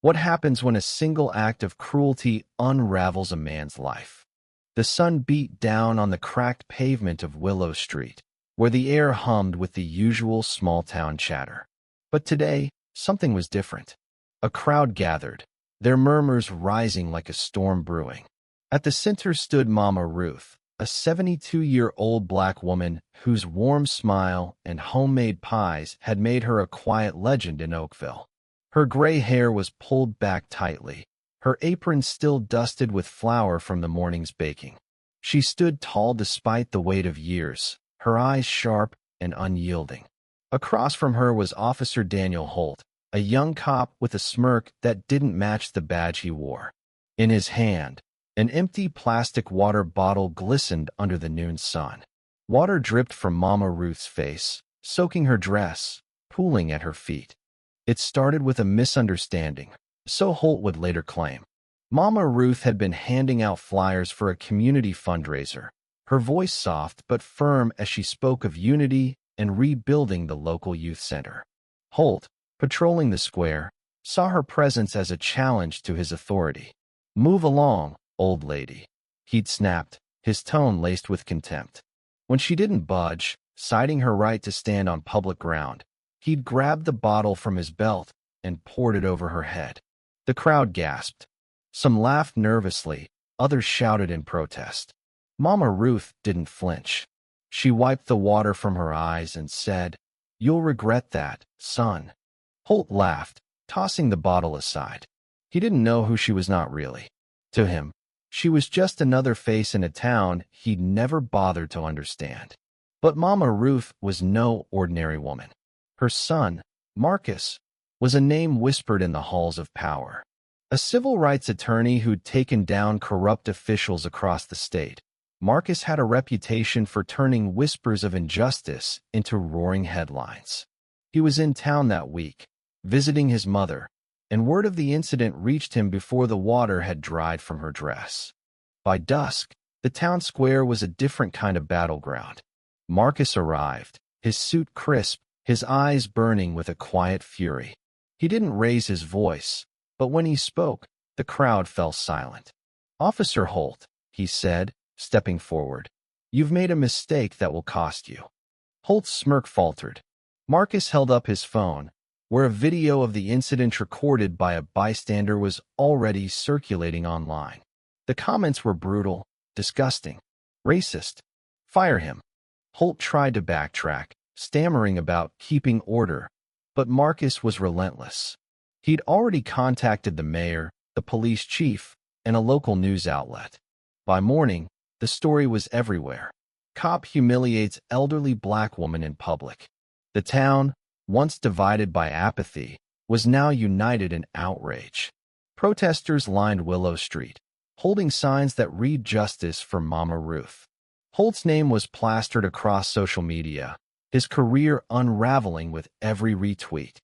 What happens when a single act of cruelty unravels a man's life? The sun beat down on the cracked pavement of Willow Street, where the air hummed with the usual small-town chatter. But today, something was different. A crowd gathered, their murmurs rising like a storm brewing. At the center stood Mama Ruth, a 72-year-old black woman whose warm smile and homemade pies had made her a quiet legend in Oakville. Her gray hair was pulled back tightly, her apron still dusted with flour from the morning's baking. She stood tall despite the weight of years, her eyes sharp and unyielding. Across from her was Officer Daniel Holt, a young cop with a smirk that didn't match the badge he wore. In his hand, an empty plastic water bottle glistened under the noon sun. Water dripped from Mama Ruth's face, soaking her dress, pooling at her feet. It started with a misunderstanding, so Holt would later claim. Mama Ruth had been handing out flyers for a community fundraiser, her voice soft but firm as she spoke of unity and rebuilding the local youth center. Holt, patrolling the square, saw her presence as a challenge to his authority. "Move along, old lady," he'd snapped, his tone laced with contempt. When she didn't budge, citing her right to stand on public ground, he'd grabbed the bottle from his belt and poured it over her head. The crowd gasped. Some laughed nervously, others shouted in protest. Mama Ruth didn't flinch. She wiped the water from her eyes and said, "You'll regret that, son." Holt laughed, tossing the bottle aside. He didn't know who she was not really. To him, she was just another face in a town he'd never bothered to understand. But Mama Ruth was no ordinary woman. Her son, Marcus, was a name whispered in the halls of power. A civil rights attorney who'd taken down corrupt officials across the state, Marcus had a reputation for turning whispers of injustice into roaring headlines. He was in town that week, visiting his mother, and word of the incident reached him before the water had dried from her dress. By dusk, the town square was a different kind of battleground. Marcus arrived, his suit crisp, his eyes burning with a quiet fury. He didn't raise his voice, but when he spoke, the crowd fell silent. "Officer Holt," he said, stepping forward, "you've made a mistake that will cost you." Holt's smirk faltered. Marcus held up his phone, where a video of the incident recorded by a bystander was already circulating online. The comments were brutal, disgusting, racist. "Fire him." Holt tried to backtrack, stammering about keeping order, but Marcus was relentless. He'd already contacted the mayor, the police chief, and a local news outlet. By morning, the story was everywhere. Cop humiliates elderly black woman in public. The town, once divided by apathy, was now united in outrage. Protesters lined Willow Street, holding signs that read "Justice for Mama Ruth." Holt's name was plastered across social media, his career unraveling with every retweet.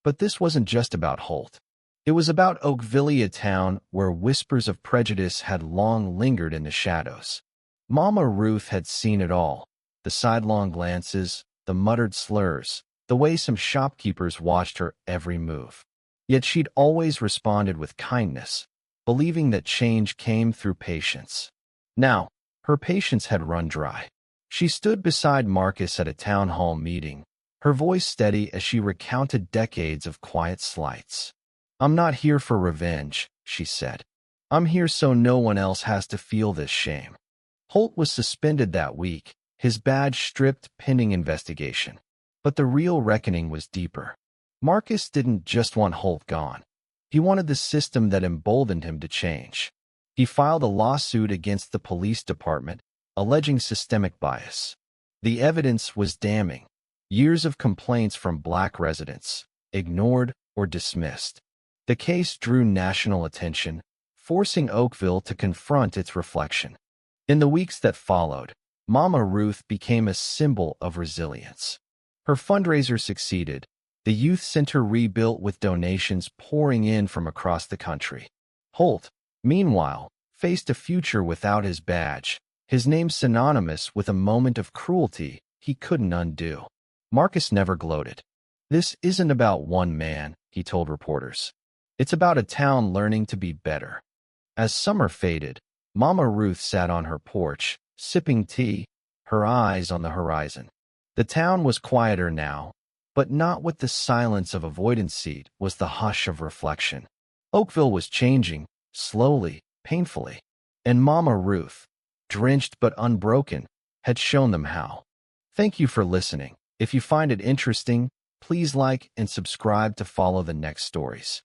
But this wasn't just about Holt. It was about Oakville, a town where whispers of prejudice had long lingered in the shadows. Mama Ruth had seen it all, the sidelong glances, the muttered slurs, the way some shopkeepers watched her every move. Yet she'd always responded with kindness, believing that change came through patience. Now, her patience had run dry. She stood beside Marcus at a town hall meeting, her voice steady as she recounted decades of quiet slights. "I'm not here for revenge," she said. "I'm here so no one else has to feel this shame." Holt was suspended that week, his badge stripped pending investigation. But the real reckoning was deeper. Marcus didn't just want Holt gone. He wanted the system that emboldened him to change. He filed a lawsuit against the police department, alleging systemic bias. The evidence was damning. Years of complaints from black residents, ignored or dismissed. The case drew national attention, forcing Oakville to confront its reflection. In the weeks that followed, Mama Ruth became a symbol of resilience. Her fundraiser succeeded, the youth center rebuilt with donations pouring in from across the country. Holt, meanwhile, faced a future without his badge, his name synonymous with a moment of cruelty he couldn't undo. Marcus never gloated. "This isn't about one man," he told reporters. It's about a town learning to be better. As summer faded, Mama Ruth sat on her porch, sipping tea, her eyes on the horizon. The town was quieter now, but not with the silence of avoidance. It was the hush of reflection. Oakville was changing, slowly, painfully, and Mama Ruth, drenched but unbroken, had shown them how. Thank you for listening. If you find it interesting, please like and subscribe to follow the next stories.